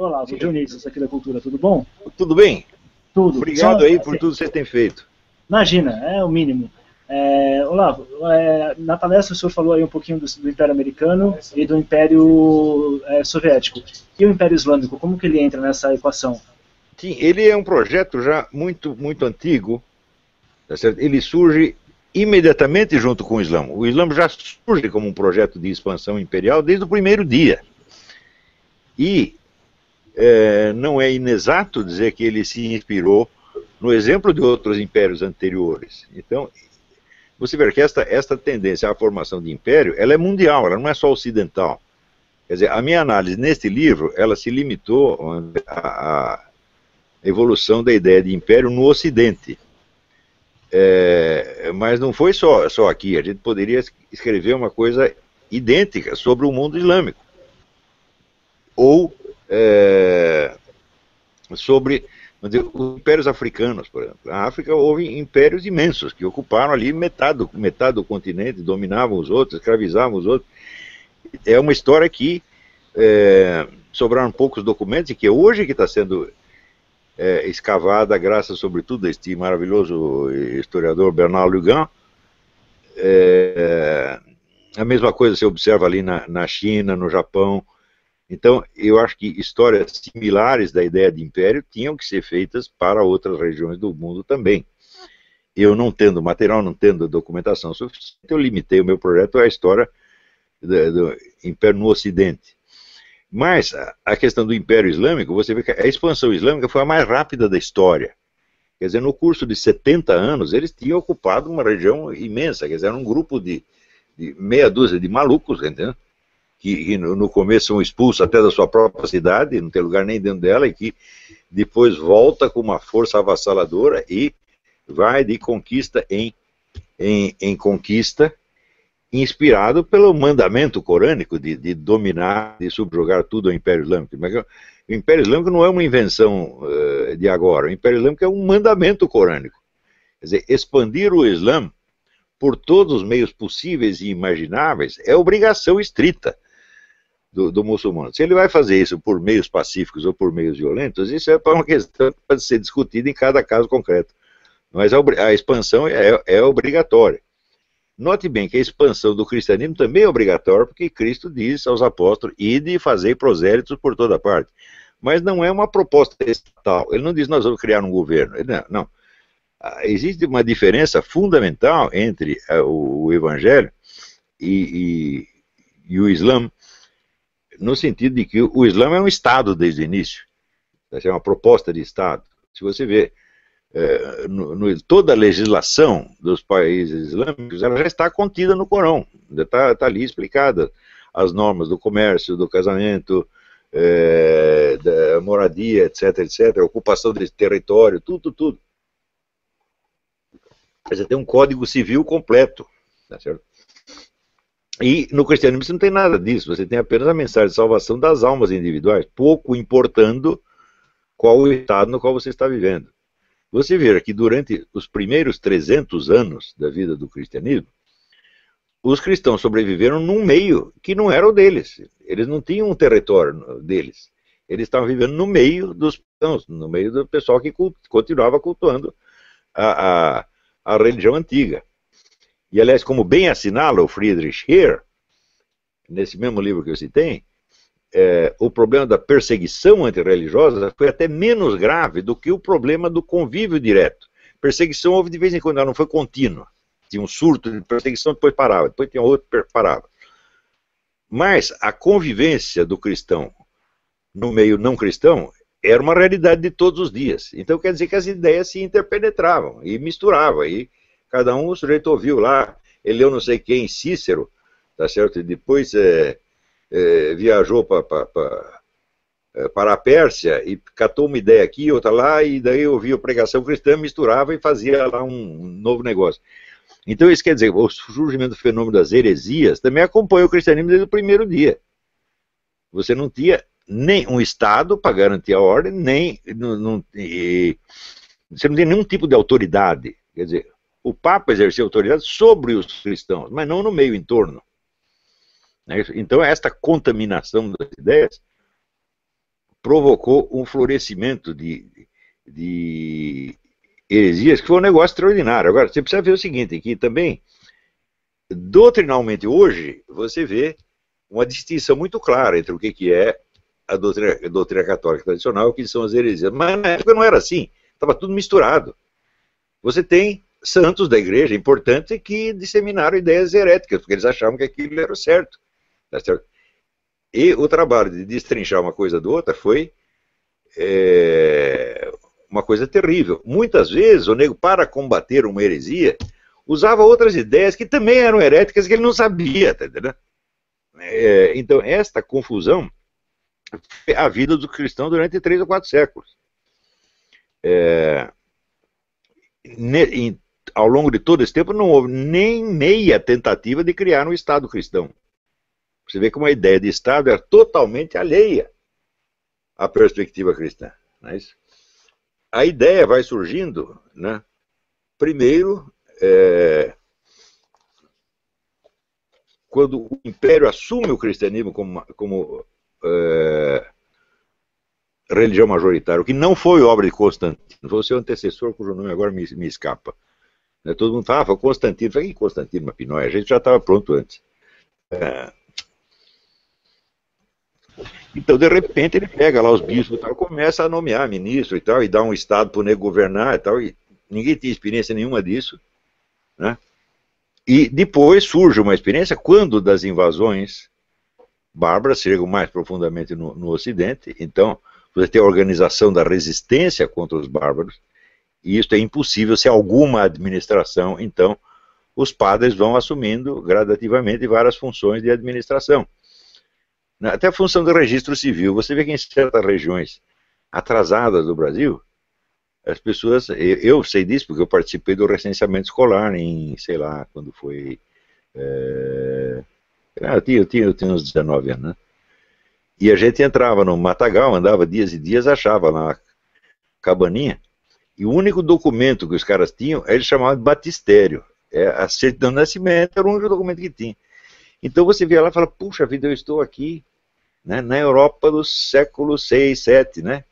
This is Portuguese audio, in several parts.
Olá, Sim. Dionísio, aqui da Cultura, tudo bom? Tudo bem? Tudo. Obrigado aí por tudo que você tem feito. Imagina, é o mínimo. Olavo, na palestra o senhor falou aí um pouquinho do Império Americano e do Império Soviético. E o Império Islâmico, como que ele entra nessa equação? Sim, ele é um projeto já muito antigo, tá certo? Ele surge imediatamente junto com o Islã. O Islã já surge como um projeto de expansão imperial desde o primeiro dia. E não é inexato dizer que ele se inspirou no exemplo de outros impérios anteriores. Então, você vê que esta tendência à formação de império, ela é mundial, ela não é só ocidental. Quer dizer, a minha análise neste livro, ela se limitou à evolução da ideia de império no Ocidente. Mas não foi só aqui, a gente poderia escrever uma coisa idêntica sobre o mundo islâmico. Ou sobre os impérios africanos, por exemplo. Na África houve impérios imensos que ocuparam ali metade do continente, dominavam os outros, escravizavam os outros. É uma história que sobraram poucos documentos e que hoje que está sendo escavada, graças sobretudo a este maravilhoso historiador Bernard Lugan. A mesma coisa se observa ali na China, no Japão. Então, eu acho que histórias similares da ideia de império tinham que ser feitas para outras regiões do mundo também. Eu não tendo material, não tendo documentação suficiente, eu limitei o meu projeto à história do império no Ocidente. Mas a questão do Império Islâmico, você vê que a expansão islâmica foi a mais rápida da história. Quer dizer, no curso de 70 anos, eles tinham ocupado uma região imensa. Quer dizer, era um grupo de meia dúzia de malucos, entendeu? Que no começo são expulsos até da sua própria cidade, não tem lugar nem dentro dela, e que depois volta com uma força avassaladora e vai de conquista em conquista, inspirado pelo mandamento corânico de dominar, de subjugar tudo ao Império Islâmico. Mas o Império Islâmico não é uma invenção de agora, o Império Islâmico é um mandamento corânico. Quer dizer, expandir o Islã por todos os meios possíveis e imagináveis é obrigação estrita do muçulmano. Se ele vai fazer isso por meios pacíficos ou por meios violentos, isso é para uma questão que pode ser discutida em cada caso concreto. Mas a expansão é obrigatória. Note bem que a expansão do cristianismo também é obrigatória, porque Cristo diz aos apóstolos, ide e fazei prosélitos por toda parte. Mas não é uma proposta estatal. Ele não diz, nós vamos criar um governo. Não. Existe uma diferença fundamental entre o Evangelho e o Islã, no sentido de que o Islã é um Estado desde o início. É uma proposta de Estado. Se você vê toda a legislação dos países islâmicos, ela já está contida no Corão, está ali explicada as normas do comércio, do casamento, da moradia, etc, ocupação desse território, tudo. Você tem um código civil completo, tá certo? E no cristianismo você não tem nada disso, você tem apenas a mensagem de salvação das almas individuais, pouco importando qual o estado no qual você está vivendo. Você vê que durante os primeiros 300 anos da vida do cristianismo, os cristãos sobreviveram num meio que não era o deles. Eles não tinham um território deles. Eles estavam vivendo no meio dos cristãos, no meio do pessoal que continuava cultuando a religião antiga. E, aliás, como bem assinala o Friedrich Heer, nesse mesmo livro que eu citei, o problema da perseguição antirreligiosa foi até menos grave do que o problema do convívio direto. Perseguição houve de vez em quando, ela não foi contínua. Tinha um surto de perseguição, depois parava, depois tinha outro, parava. Mas a convivência do cristão no meio não cristão era uma realidade de todos os dias. Então quer dizer que as ideias se interpenetravam e misturavam. E cada um, o sujeito ouviu lá, ele leu não sei quem, Cícero, tá certo? E depois viajou para a Pérsia e catou uma ideia aqui, outra lá, e daí ouvia a pregação cristã, misturava e fazia lá um novo negócio. Então isso quer dizer, o surgimento do fenômeno das heresias também acompanha o cristianismo desde o primeiro dia. Você não tinha nem um Estado para garantir a ordem, você não tem nenhum tipo de autoridade. Quer dizer, o Papa exercia autoridade sobre os cristãos, mas não no meio entorno. Então esta contaminação das ideias provocou um florescimento de heresias, que foi um negócio extraordinário. Agora, você precisa ver o seguinte, que também, doutrinalmente hoje, você vê uma distinção muito clara entre o que é a doutrina católica tradicional e o que são as heresias. Mas na época não era assim, estava tudo misturado. Você tem santos da igreja importantes que disseminaram ideias heréticas, porque eles achavam que aquilo era o certo. Tá certo? E o trabalho de destrinchar uma coisa do outra foi uma coisa terrível. Muitas vezes o nego, para combater uma heresia, usava outras ideias que também eram heréticas que ele não sabia, tá entendendo? Então, esta confusão foi a vida do cristão durante 3 ou 4 séculos. Ao longo de todo esse tempo, não houve nem meia tentativa de criar um Estado cristão. Você vê como a ideia de Estado era totalmente alheia à perspectiva cristã. Não é isso? A ideia vai surgindo, né? Primeiro, quando o Império assume o cristianismo como religião majoritária, o que não foi obra de Constantino, foi o seu antecessor, cujo nome agora me escapa. Né? Todo mundo falava, Constantino. Eu falei, que Constantino, uma pinóia? A gente já estava pronto antes. Então, de repente, ele pega lá os bispos e tal, começa a nomear ministro e tal, e dá um estado para o nego governar e tal, e ninguém tinha experiência nenhuma disso, né? E depois surge uma experiência quando das invasões bárbaras chegam mais profundamente no Ocidente. Então, você tem a organização da resistência contra os bárbaros, e isso é impossível se alguma administração. Então, os padres vão assumindo gradativamente várias funções de administração. Até a função do registro civil. Você vê que em certas regiões atrasadas do Brasil, as pessoas, eu sei disso porque eu participei do recenseamento escolar em, sei lá, quando foi, eu tinha uns 19 anos, né? E a gente entrava no matagal, andava dias e dias, achava lá a cabaninha, e o único documento que os caras tinham, eles chamavam de batistério. A certidão de nascimento era o único documento que tinha. Então você via lá e fala, puxa vida, eu estou aqui, né, na Europa do século 6, 7, né,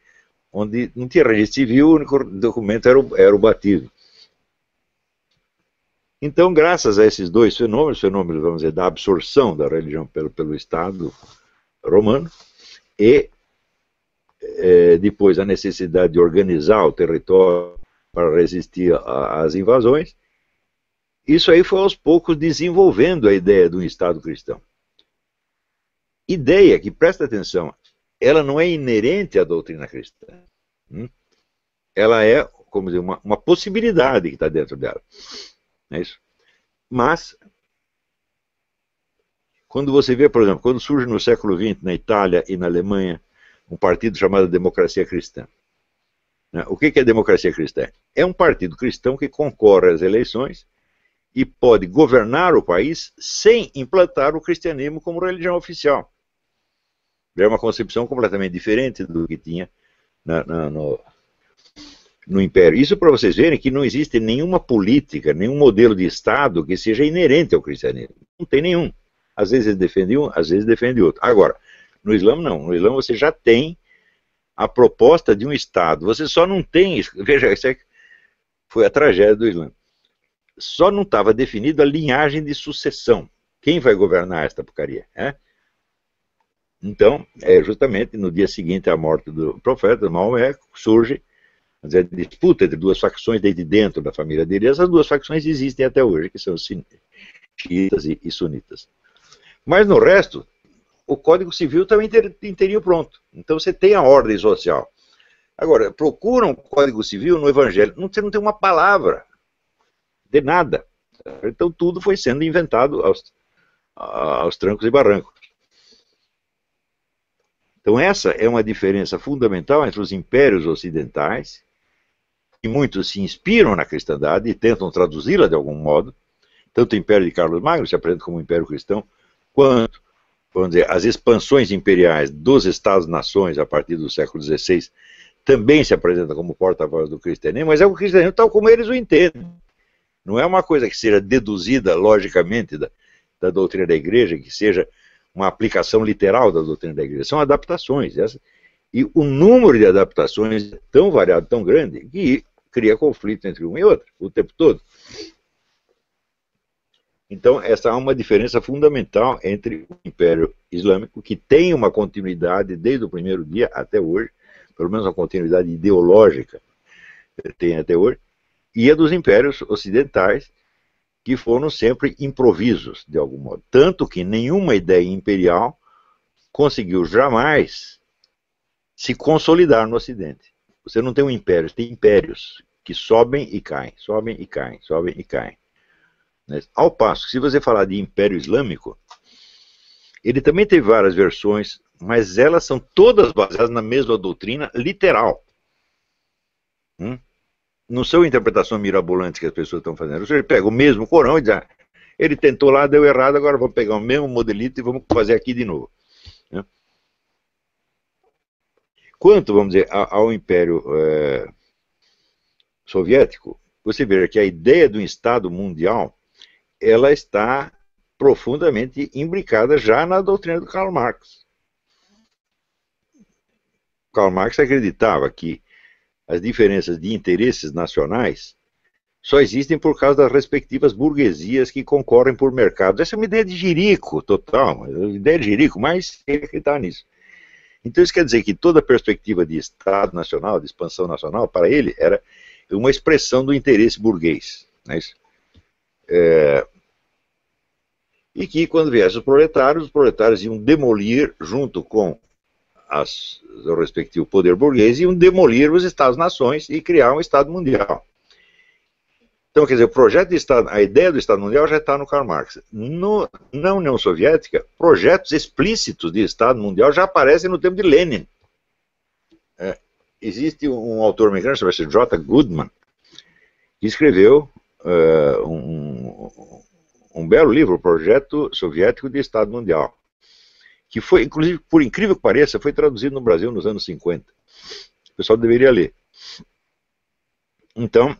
onde não tinha registro civil, o único documento era o batismo. Então, graças a esses dois fenômenos, vamos dizer, da absorção da religião pelo Estado romano, e depois a necessidade de organizar o território para resistir às invasões, isso aí foi aos poucos desenvolvendo a ideia de um Estado cristão. Ideia que, presta atenção, ela não é inerente à doutrina cristã. Ela é, como dizer, uma possibilidade que está dentro dela. É isso? Mas, quando você vê, por exemplo, quando surge no século XX, na Itália e na Alemanha, um partido chamado Democracia Cristã. O que é a democracia cristã? É um partido cristão que concorre às eleições e pode governar o país sem implantar o cristianismo como religião oficial. É uma concepção completamente diferente do que tinha no Império. Isso para vocês verem que não existe nenhuma política, nenhum modelo de Estado que seja inerente ao cristianismo. Não tem nenhum. Às vezes ele defende um, às vezes defende outro. Agora, no Islã não. No Islã você já tem a proposta de um Estado. Você só não tem... Veja, isso foi a tragédia do Islã. Só não estava definida a linhagem de sucessão. Quem vai governar esta porcaria? Então, justamente no dia seguinte à morte do profeta, Maomé, surge a disputa entre duas facções desde dentro da família dele. E essas duas facções existem até hoje, que são os xiitas e sunitas. Mas no resto, o Código Civil também teria pronto. Então você tem a ordem social. Agora, procura um Código Civil no Evangelho, você não tem uma palavra de nada. Então tudo foi sendo inventado aos trancos e barrancos. Então essa é uma diferença fundamental entre os impérios ocidentais, que muitos se inspiram na cristandade e tentam traduzi-la de algum modo. Tanto o Império de Carlos Magno se apresenta como um império cristão, quanto, vamos dizer, as expansões imperiais dos Estados-nações a partir do século XVI também se apresentam como porta-voz do cristianismo, mas é o cristianismo tal como eles o entendem. Não é uma coisa que seja deduzida logicamente da doutrina da igreja, que seja uma aplicação literal da doutrina da igreja. São adaptações. E o número de adaptações é tão variado, tão grande, que cria conflito entre um e outro o tempo todo. Então, essa é uma diferença fundamental entre o Império Islâmico, que tem uma continuidade desde o primeiro dia até hoje, pelo menos uma continuidade ideológica tem até hoje, e a dos impérios ocidentais, que foram sempre improvisos, de algum modo. Tanto que nenhuma ideia imperial conseguiu jamais se consolidar no Ocidente. Você não tem um império, você tem impérios que sobem e caem, sobem e caem, sobem e caem. Ao passo que, se você falar de Império Islâmico, ele também tem várias versões, mas elas são todas baseadas na mesma doutrina literal. Não são interpretações mirabolantes que as pessoas estão fazendo. Você pega o mesmo Corão e diz, ele tentou lá, deu errado, agora vamos pegar o mesmo modelito e vamos fazer aqui de novo. Quanto, vamos dizer, ao Império Soviético, você vê que a ideia do Estado mundial, ela está profundamente imbricada já na doutrina do Karl Marx. Karl Marx acreditava que as diferenças de interesses nacionais só existem por causa das respectivas burguesias que concorrem por mercados. Essa é uma ideia de jirico total, uma ideia de jirico, mas ele acreditava nisso. Então isso quer dizer que toda a perspectiva de Estado nacional, de expansão nacional, para ele era uma expressão do interesse burguês. Não é isso? E que quando viessem os proletários iam demolir, junto com o respectivo poder burguês, iam demolir os Estados-nações e criar um Estado mundial. Então, quer dizer, o projeto de Estado, a ideia do Estado mundial já está no Karl Marx. Na União Soviética, projetos explícitos de Estado mundial já aparecem no tempo de Lenin. Existe um autor americano, chamado J. Goodman, que escreveu um belo livro, o Projeto Soviético de Estado Mundial, que foi, inclusive, por incrível que pareça, foi traduzido no Brasil nos anos 50. O pessoal deveria ler. Então,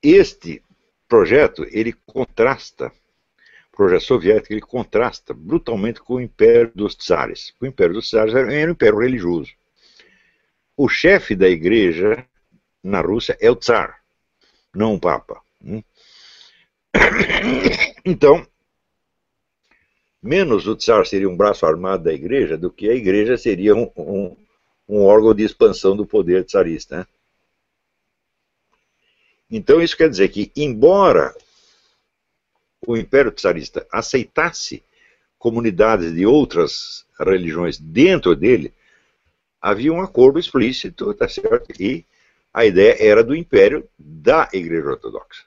este projeto, ele contrasta, o projeto soviético, ele contrasta brutalmente com o Império dos Tsares. O Império dos Tsares era um império religioso. O chefe da igreja na Rússia é o Tsar, não o Papa. Então, menos o Tsar seria um braço armado da igreja do que a igreja seria um órgão de expansão do poder tsarista. Né? Então isso quer dizer que, embora o Império Tsarista aceitasse comunidades de outras religiões dentro dele, havia um acordo explícito, tá certo? E a ideia era do império da Igreja Ortodoxa.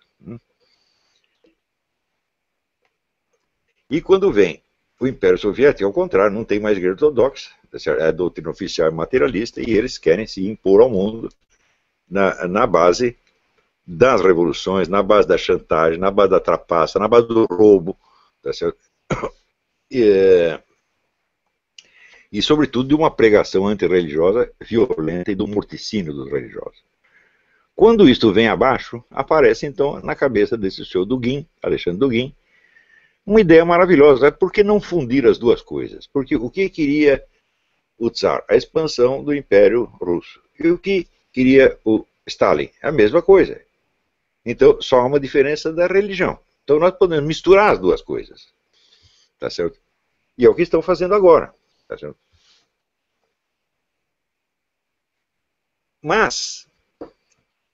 E quando vem o Império Soviético, ao contrário, não tem mais Igreja Ortodoxa, tá certo? A doutrina oficial é materialista e eles querem se impor ao mundo na base das revoluções, na base da chantagem, na base da trapaça, na base do roubo, tá certo? E sobretudo de uma pregação antirreligiosa violenta e do morticínio dos religiosos. Quando isto vem abaixo, aparece então na cabeça desse senhor Dugin, Alexandre Dugin, uma ideia maravilhosa. Por que não fundir as duas coisas? Porque o que queria o Tsar? A expansão do Império Russo. E o que queria o Stalin? A mesma coisa. Então, só há uma diferença da religião. Então, nós podemos misturar as duas coisas. Tá certo? E é o que estão fazendo agora. Tá certo? Mas,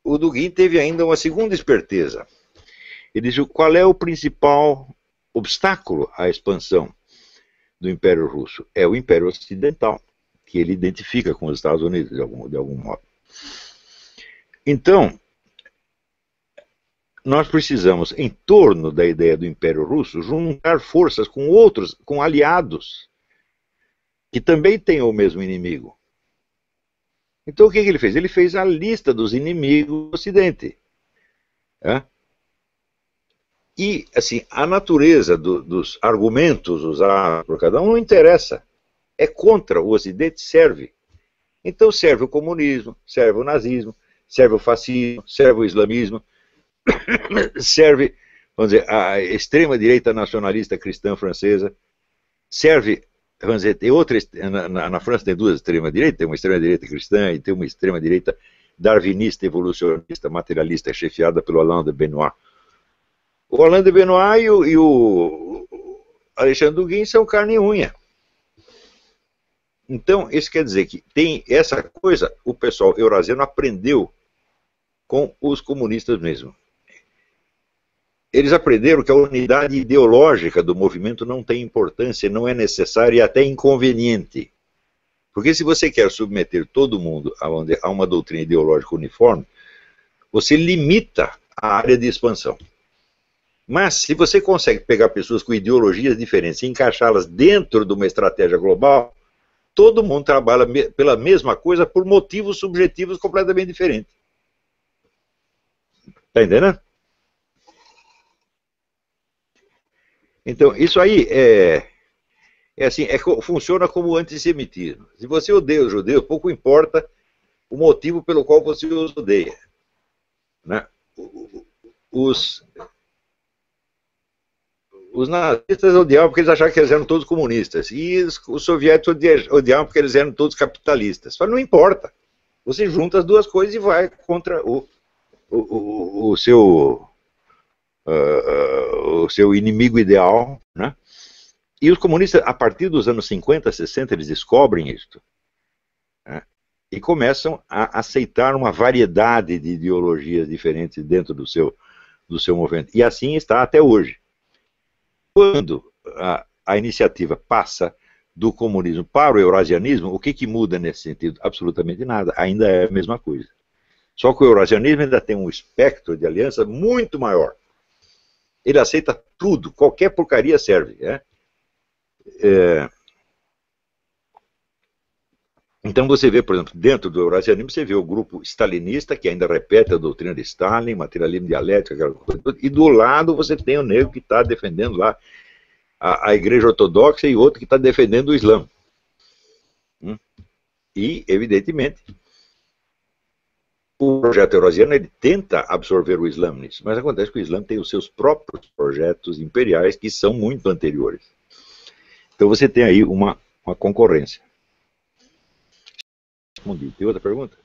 o Dugin teve ainda uma segunda esperteza. Ele disse, qual é o principal obstáculo à expansão do Império Russo? É o Império Ocidental, que ele identifica com os Estados Unidos, de algum modo. Então, nós precisamos, em torno da ideia do Império Russo, juntar forças com outros, com aliados, que também têm o mesmo inimigo. Então o que ele fez? Ele fez a lista dos inimigos do Ocidente. E, assim, a natureza dos argumentos usados por cada um não interessa. É contra o Ocidente, serve. Então serve o comunismo, serve o nazismo, serve o fascismo, serve o islamismo, serve, vamos dizer, a extrema-direita nacionalista cristã francesa, serve vamos dizer, tem outra, na França tem duas extremas-direitas, tem uma extrema-direita cristã e tem uma extrema-direita darwinista, evolucionista, materialista, chefiada pelo Alain de Benoist. O Alain de Benoist e o Alexandre Dugin são carne e unha. Então, isso quer dizer que tem essa coisa, o pessoal eurasiano aprendeu com os comunistas mesmo. Eles aprenderam que a unidade ideológica do movimento não tem importância, não é necessária e até inconveniente. Porque se você quer submeter todo mundo a uma doutrina ideológica uniforme, você limita a área de expansão. Mas se você consegue pegar pessoas com ideologias diferentes e encaixá-las dentro de uma estratégia global, todo mundo trabalha pela mesma coisa por motivos subjetivos completamente diferentes. Está entendendo? Então, isso aí assim, funciona como antissemitismo. Se você odeia os judeus, pouco importa o motivo pelo qual você os odeia. Né? Os nazistas odiavam porque eles achavam que eles eram todos comunistas. E os soviéticos odiavam porque eles eram todos capitalistas. Mas não importa. Você junta as duas coisas e vai contra o seu inimigo ideal, né? E os comunistas, a partir dos anos 50, 60, eles descobrem isso, né? E começam a aceitar uma variedade de ideologias diferentes dentro do seu movimento. E assim está até hoje. Quando a iniciativa passa do comunismo para o eurasianismo, o que muda nesse sentido? Absolutamente nada, ainda é a mesma coisa. Só que o eurasianismo ainda tem um espectro de aliança muito maior. Ele aceita tudo, qualquer porcaria serve. Né? Então você vê, por exemplo, dentro do eurasianismo, você vê o grupo stalinista, que ainda repete a doutrina de Stalin, materialismo dialético, aquela coisa, e do lado você tem o negro que está defendendo lá a igreja ortodoxa e outro que está defendendo o Islã. E, evidentemente, o projeto eurasiano ele tenta absorver o Islã nisso, mas acontece que o Islã tem os seus próprios projetos imperiais que são muito anteriores. Então você tem aí uma concorrência. Respondi. Tem outra pergunta?